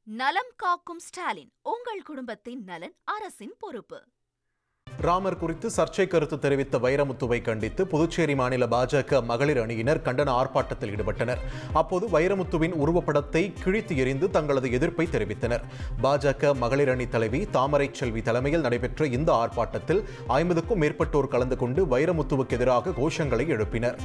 நலம் காக்கும் ஸ்டாலின், உங்கள் குடும்பத்தின் நலன் அரசின் பொறுப்பு. ராமர் குறித்து சர்ச்சை கருத்து தெரிவித்த வைரமுத்துவை கண்டித்து புதுச்சேரி மாநில பாஜக மகளிர் அணியினர் கண்டன ஆர்ப்பாட்டத்தில் ஈடுபட்டனர். அப்போது வைரமுத்துவின் உருவப்படத்தை கிழித்து எறிந்து தங்களது எதிர்ப்பை தெரிவித்தனர். பாஜக மகளிர் அணி தலைவி தாமரை செல்வி தலைமையில் நடைபெற்ற இந்த ஆர்ப்பாட்டத்தில் 50க்கும் மேற்பட்டோர் கலந்து கொண்டு வைரமுத்துவுக்கு எதிராக கோஷங்களை எழுப்பினர்.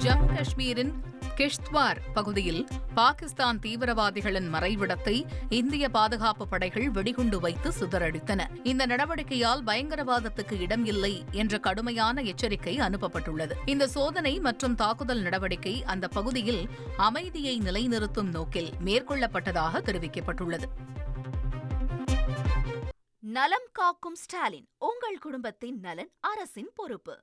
ஜம்மு காஷ்மீரின் கிஷ்த்வார் பகுதியில் பாகிஸ்தான் தீவிரவாதிகளின் மறைவிடத்தை இந்திய பாதுகாப்பு படைகள் வெடிகுண்டு வைத்து சிதறடித்தன. இந்த நடவடிக்கையால் பயங்கரவாதத்துக்கு இடம் இல்லை என்ற கடுமையான எச்சரிக்கை அனுப்பப்பட்டுள்ளது. இந்த சோதனை மற்றும் தாக்குதல் நடவடிக்கை அந்த பகுதியில் அமைதியை நிலைநிறுத்தும் நோக்கில் மேற்கொள்ளப்பட்டதாக தெரிவிக்கப்பட்டுள்ளது. நலம் காக்கும் ஸ்டாலின், உங்கள் குடும்பத்தின் நலன் அரசின் பொறுப்பு.